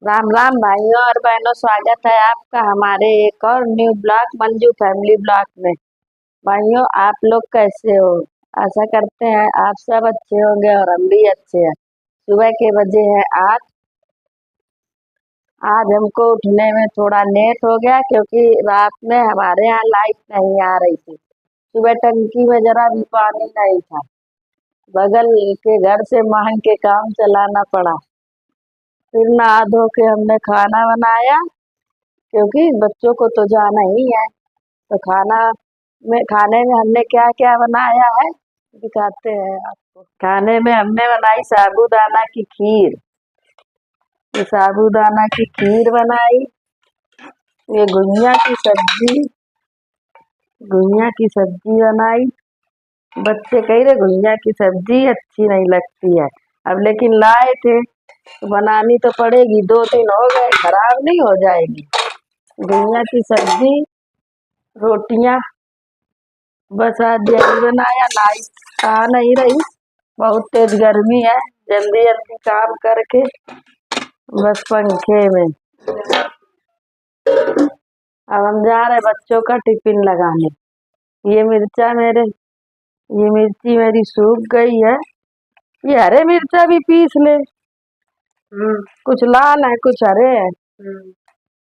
राम राम भाइयों और बहनों, स्वागत है आपका हमारे एक और new blog Manju family blog में। भाइयों, आप लोग कैसे हो? आशा करते हैं आप सब अच्छे होंगे और हम भी अच्छे हैं। सुबह के बजे हैं आठ। आज हमको उठने में थोड़ा लेट हो गया क्योंकि रात में हमारे यहाँ लाइट नहीं आ रही थी। सुबह टंकी में जरा भी पानी नहीं था। बगल के घर से मांग के काम चलाना पड़ा। फिर नहा धो के हमने खाना बनाया क्योंकि बच्चों को तो जाना ही है। तो खाने में हमने क्या क्या बनाया है दिखाते हैं आपको। खाने में हमने बनाई साबूदाना की खीर। ये साबूदाना की खीर बनाई। ये घुइयां की सब्जी बनाई। बच्चे कह रहे घुइयां की सब्जी अच्छी नहीं लगती है। अब लेकिन लाए थे तो बनानी तो पड़ेगी। 2 दिन हो गए, खराब नहीं हो जाएगी। घुइयां की सब्जी, रोटियां, बस आज यही बनाया। लाइट आ नहीं रही, बहुत तेज गर्मी है। जल्दी जल्दी काम करके बस पंखे में। अब हम जा रहे बच्चों का टिफिन लगाने। ये मिर्ची मेरी सूख गई है। ये हरे मिर्चा भी पीस ले। कुछ लाल है कुछ हरे है।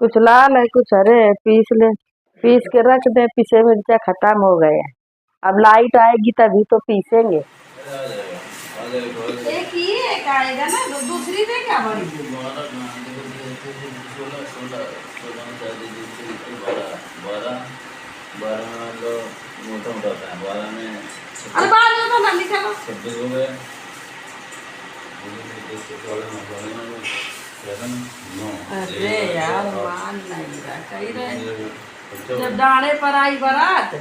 कुछ लाल है कुछ हरे है, पीस ले। पीस के रख दे, पिसे मिर्चा खत्म हो गए हैं। अब लाइट आएगी तभी तो पीसेंगे। एक ही एक आएगा ना, दूसरी में क्या बड़ी? अरे बाद में तो ना लिखा लो। अरे यार मान नहीं रहा, कही रहे जब दाने पर आई बारात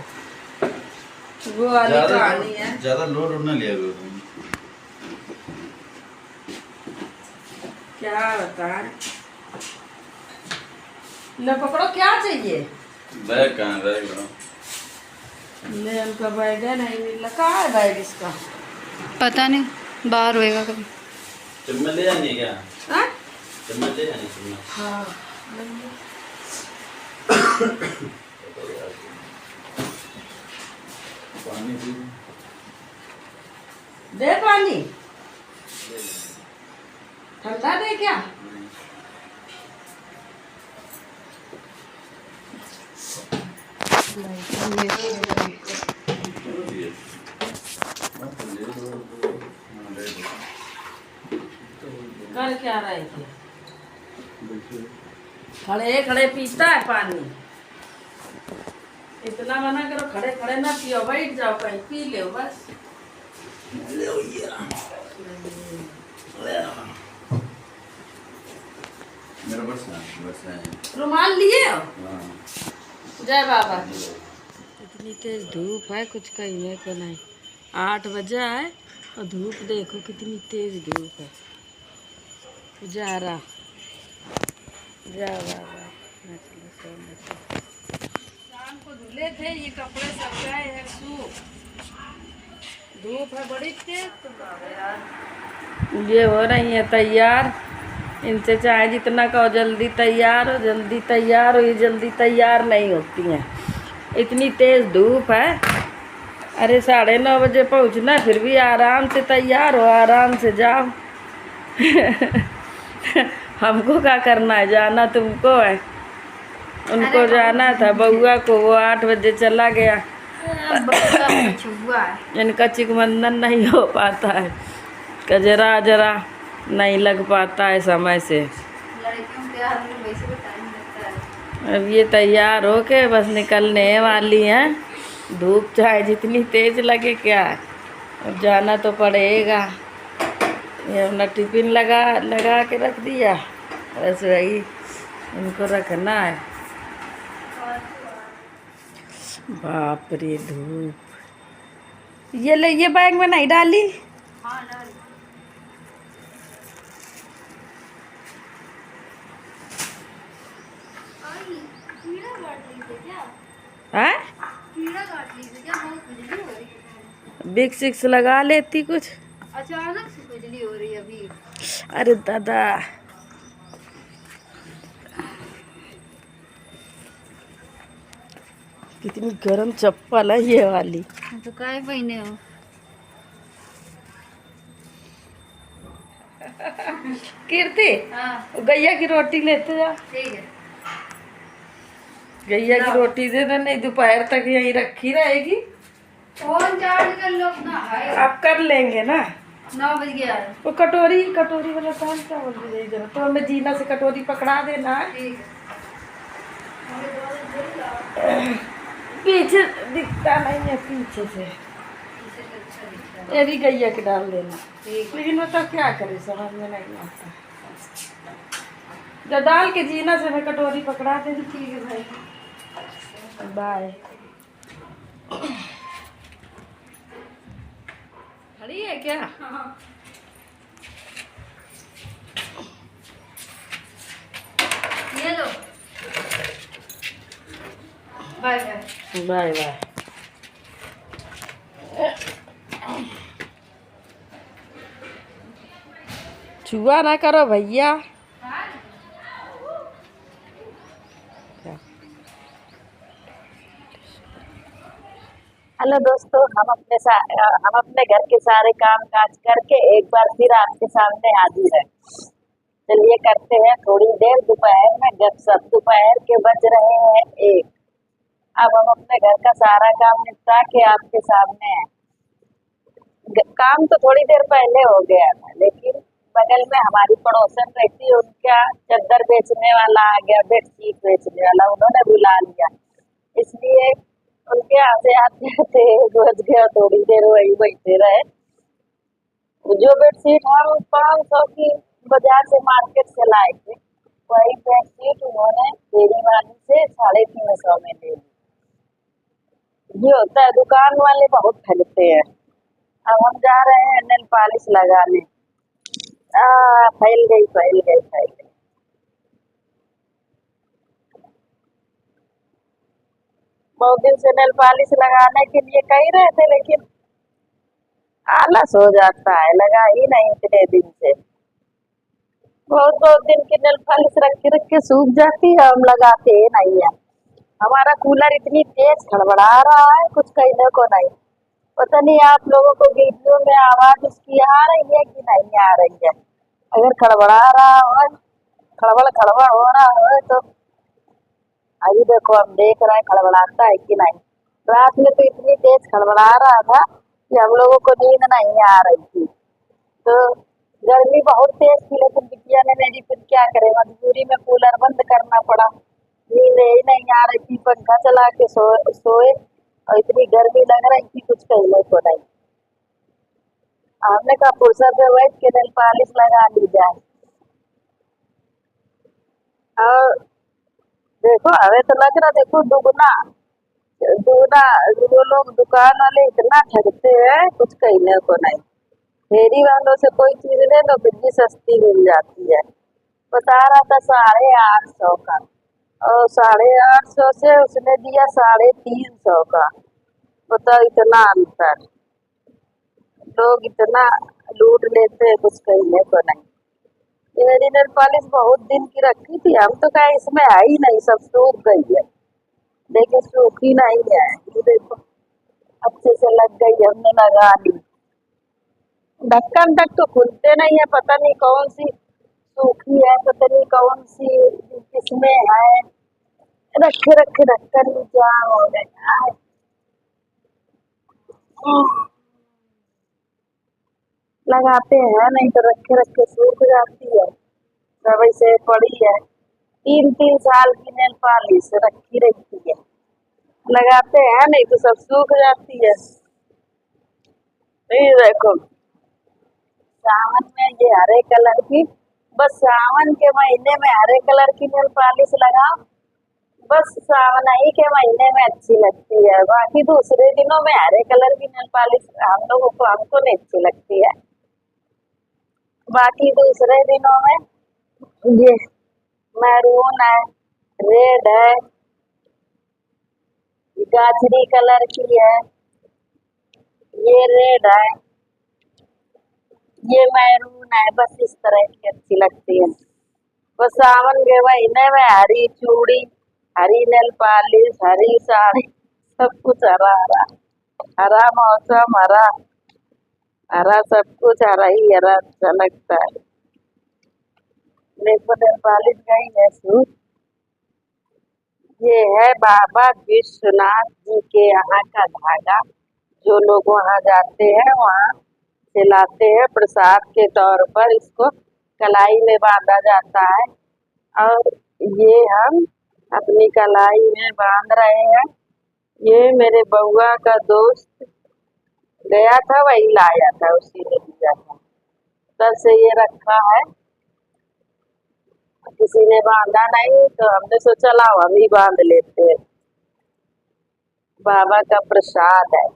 वो वाली कहानी है। ज्यादा लोड ना लिया क्या बताएं। ले पकड़ो, क्या चाहिए? बैग कहाँ? बैग ले उनका बैग नहीं मिला। कहाँ है बैग इसका? पता नहीं, बाहर होएगा कभी। चम्मच ले जानी है क्या? हाँ चम्मच ले जानी चम्मच। हाँ पानी पी। दे पानी। ठंडा दे क्या? कर क्या रहे थे? खड़े खड़े पीता है पानी। इतना मना करो, खड़े खड़े ना पियो, बैठ जाओ कहीं पी लो बस। मेरा बस है। रुमाल लिए हो? हाँ। जय बाबा। इतनी तेज धूप है, कुछ कहने को नहीं। 8 बजा है और धूप देखो कितनी तेज धूप है। जा रहा जा बाबा। शाम को धुले थे ये कपड़े, सब गए हैं सूख। धूप है बड़ी तेज तो यार। ये हो रही है तैयार। इनसे चाहे जितना कहो जल्दी तैयार हो जल्दी तैयार हो, ये जल्दी तैयार नहीं होती हैं। इतनी तेज धूप है। अरे 9:30 बजे पहुंचना, फिर भी आराम से तैयार हो, आराम से जाओ। हमको क्या करना है, जाना तुमको है। उनको जाना था बउआ को, वो 8 बजे चला गया। इनका चिकमंदन नहीं हो पाता है, कजरा जरा नहीं लग पाता है समय से। अब ये तैयार हो के बस निकलने वाली हैं। धूप चाहे जितनी तेज लगे क्या, अब जाना तो पड़ेगा। ये अपना टिफिन लगा के रख दिया, बस वही इनको रखना है। बाप रे धूप। ये ले, ये बैग में नहीं डाली। हैं? बिग 6 लगा लेती कुछ। अचानक से खुजली हो रही है अभी। अरे दादा, कितनी गर्म चप्पल है ये वाली। तो काय पहने हो? कीर्ति, हाँ गैया की रोटी लेते जा। ठीक है। गैया की रोटी दे दे, नहीं दोपहर तक यही रखी रहेगी। फोन चार्ज कर लो अपना। आप कर लेंगे ना। 9 बज गया है। वो कटोरी कटोरी वाला काम क्या बोल रही है जरा, तो हमें जीना से कटोरी पकड़ा देना है। ठीक पीछे दिखता नहीं है, पीछे से है। ये भी गैया के डाल देना। ठीक। लेकिन वो तो क्या करे, समझ में नहीं आता। जब डाल के जीना से मैं कटोरी पकड़ा देती। ठीक है भाई। बाय। खड़ी है क्या? हाँ। ये लो। Bye bye. Bye bye. छुआ ना करो भैया। हेलो दोस्तों, हम अपने घर के सारे काम काज करके एक बार फिर आपके सामने हाजिर है। चलिए करते हैं थोड़ी देर दोपहर में गपशप। दोपहर के बज रहे हैं 1। अब हम अपने घर का सारा काम निपटा के आपके सामने हैं। काम तो थोड़ी देर पहले हो गया था, लेकिन बगल में हमारी पड़ोसन रहती है, उनका चादर बेचने वाला आ गया, बेडशीट बेचने वाला, उन्होंने बुला लिया। इसलिए उनके यहाँ से आते आते बज गया। थोड़ी देर वही बैठे रहे। जो बेडशीट हम 500 की बाजार से मार्केट से लाए थे, वही बेडशीट उन्होंने डेरी वाली से 350 में ले ली। ये होता है, दुकान वाले बहुत ठगते हैं। अब हम जा रहे हैं नेल पॉलिश लगाने। फैल गई फैल गई फैल गई। बहुत दिन से नेल पॉलिश लगाने के लिए कह रहे थे, लेकिन आलस हो जाता है, लगा ही नहीं इतने दिन से। बहुत दिन की नेल पॉलिश रख के सूख जाती है, हम लगाते ही नहीं है। हमारा कूलर इतनी तेज खड़बड़ा रहा है, कुछ कहने को नहीं। पता नहीं आप लोगों को वीडियो में आवाज उसकी आ रही है कि नहीं आ रही है। अगर खड़बड़ा रहा हो, खड़बड़ हो रहा हो तो अभी देखो, हम देख रहे हैं खड़बड़ाता है कि नहीं। रात में तो इतनी तेज खड़बड़ा रहा था कि हम लोगों को नींद नहीं आ रही थी। तो गर्मी बहुत तेज थी, लेकिन बिटिया ने मेरी फिर क्या करे, मजबूरी में कूलर बंद करना पड़ा। नींद ही नहीं आ रही थी, पंखा चला के सोए और इतनी गर्मी लग रही थी, कुछ कहने को नहीं। हमने कहा फुर्सत में बैठ के नेल पॉलिश लगा ली जाए। और देखो, हमें तो लग रहा, देखो दुगना दुगना वो लोग दुकान वाले इतना ठगते हैं, कुछ कहने को नहीं। फेरी वालों से कोई चीज ले लो फिर भी सस्ती मिल जाती है। बता रहा था 850 का, और 850 से उसने दिया 350 का। बताओ इतना अंतर। लोग इतना लूट लेते हैं, कुछ कहने को नहीं। ये मेरी नेल पॉलिश बहुत दिन की रखी थी, हम तो कहे इसमें है ही नहीं, सब सूख गई है, लेकिन सूखी नहीं है। ये देखो अच्छे से लग गई, हमने लगा ली। ढक्कन तक तो खुलते नहीं है, पता नहीं कौन सी सूखी है, पता नहीं कौन सी किसमें है। रखे रखे ढक्कन भी जाम हो गए। लगाते हैं, नहीं तो रखे रखे सूख जाती है। सब ऐसे पड़ी है। 3 साल की नेल पॉलिश रखी रहती है, लगाते हैं नहीं तो सब सूख जाती है। ये देखो, सावन में ये हरे कलर की, बस सावन के महीने में हरे कलर की नेल पॉलिश लगाओ, बस सावन ही के महीने में अच्छी लगती है। बाकी दूसरे दिनों में हरे कलर की नेल पॉलिश हम लोगों को, हमको नहीं अच्छी लगती है। बाकी दूसरे दिनों में ये मैरून है, रेड है, गाजरी कलर की है, ये रेड है, ये मैरून है, बस इस तरह की अच्छी लगती है। बस सावन के महीने में हरी चूड़ी, हरी नेल पॉलिश, हरी साड़ी, सब कुछ हरा हरा, हरा मौसम, हरा हरा सब कुछ, हरा ही हरा अच्छा लगता है। देखो नेपाली गई है सूट। ये है बाबा विश्वनाथ जी के यहाँ का धागा। जो लोग वहाँ जाते हैं वहाँ से लाते हैं प्रसाद के तौर पर। इसको कलाई में बांधा जाता है और ये हम अपनी कलाई में बांध रहे हैं। ये मेरे बउआ का दोस्त गया था, वही लाया था, उसी ने दिया था, तब से ये रखा है। किसी ने बांधा नहीं तो हमने सोचा लाओ हम ही बांध लेते हैं। बाबा का प्रसाद है,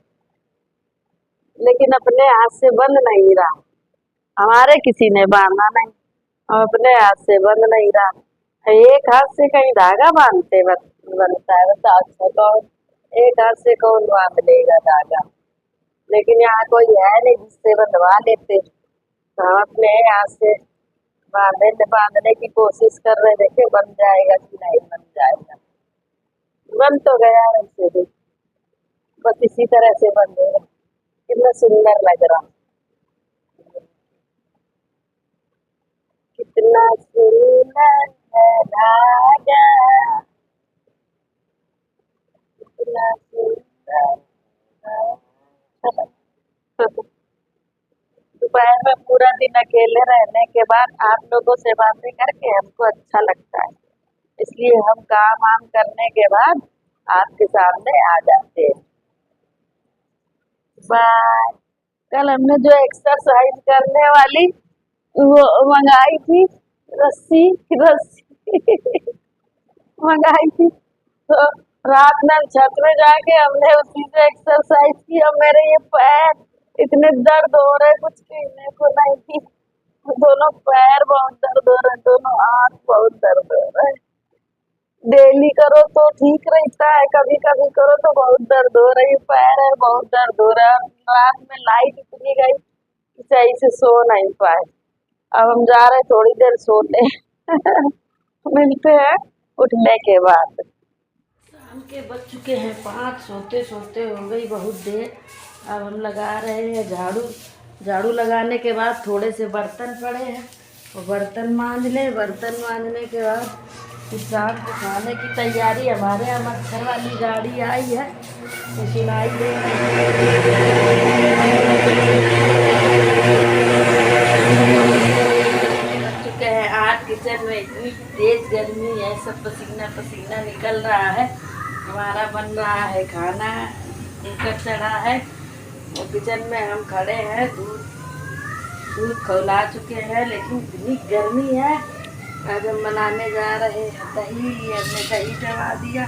लेकिन अपने हाथ से बंद नहीं रहा। हमारे किसी ने बांधा नहीं और अपने हाथ से बंद नहीं रहा। एक हाथ से कहीं धागा बांधते बनता है, बताओ अच्छा कौन, एक हाथ से कौन बांध लेगा धागा। लेकिन यहाँ कोई है नहीं जिससे बंधवा लेते, तो हम अपने हाथ से बांधने की कोशिश कर रहे, देखे बन जाएगा कि नहीं बन जाएगा। बन तो गया वैसे भी, बस इसी तरह से बंधेगा। कितना सुंदर लग रहा, कितना सुंदर है धागा, कितना सुंदर। दोपहर में पूरा दिन अकेले रहने के बाद आप लोगों से बातें करके हमको अच्छा लगता है, इसलिए हम काम वाम करने के बाद आपके सामने आ जाते हैं। बाय। कल हमने जो एक्सरसाइज करने वाली वो मंगाई थी, रस्सी मंगाई थी, तो रात में छत में जाके हमने उसी से एक्सरसाइज की और मेरे ये पैर इतने दर्द हो रहे, कुछ कहने को नहीं। दोनों पैर बहुत दर्द हो रहे, दोनों हाथ बहुत दर्द हो रहे। डेली करो तो ठीक रहता है, कभी कभी करो तो बहुत दर्द हो रही, पैर है बहुत दर्द हो रहा है। रात में लाइट इतनी गई कि सही से सो नहीं पाए। अब हम जा रहे थोड़ी देर सोने मिलते हैं उठने के बाद। शाम के बज चुके हैं 5, सोते सोते हो गई बहुत देर। अब हम लगा रहे हैं झाड़ू। झाड़ू लगाने के बाद थोड़े से बर्तन पड़े हैं, और बर्तन मांज लें। बर्तन मांजने के बाद फिर शाम को खाने की तैयारी। हमारे यहाँ मच्छर वाली गाड़ी आई है, तो सुनाई दे चुके हैं 8। किचन में इतनी तेज गर्मी है, सब पसीना पसीना निकल रहा है। हमारा बन रहा है खाना, कुकर चढ़ा है और किचन में हम खड़े हैं। दूध खौला चुके हैं, लेकिन इतनी गर्मी है। आज हम बनाने जा रहे हैं दही। हमने दही जमा दिया,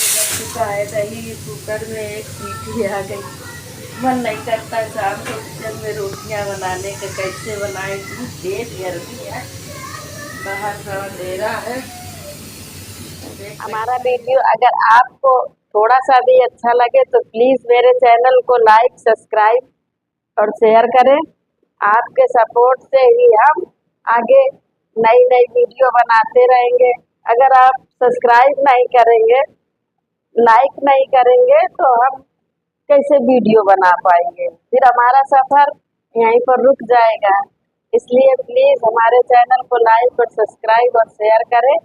बन चुका है दही। कुकर में एक सीटी आ गई। मन नहीं करता शाम को किचन में रोटियां बनाने का, कैसे बनाए, इतनी तेज गर्मी है, बाहर का अंधेरा है। हमारा वीडियो अगर आपको थोड़ा सा भी अच्छा लगे तो प्लीज़ मेरे चैनल को लाइक, सब्सक्राइब और शेयर करें। आपके सपोर्ट से ही हम आगे नई नई वीडियो बनाते रहेंगे। अगर आप सब्सक्राइब नहीं करेंगे, लाइक नहीं करेंगे, तो हम कैसे वीडियो बना पाएंगे, फिर हमारा सफ़र यहीं पर रुक जाएगा। इसलिए प्लीज़ हमारे चैनल को लाइक और सब्सक्राइब और शेयर करें।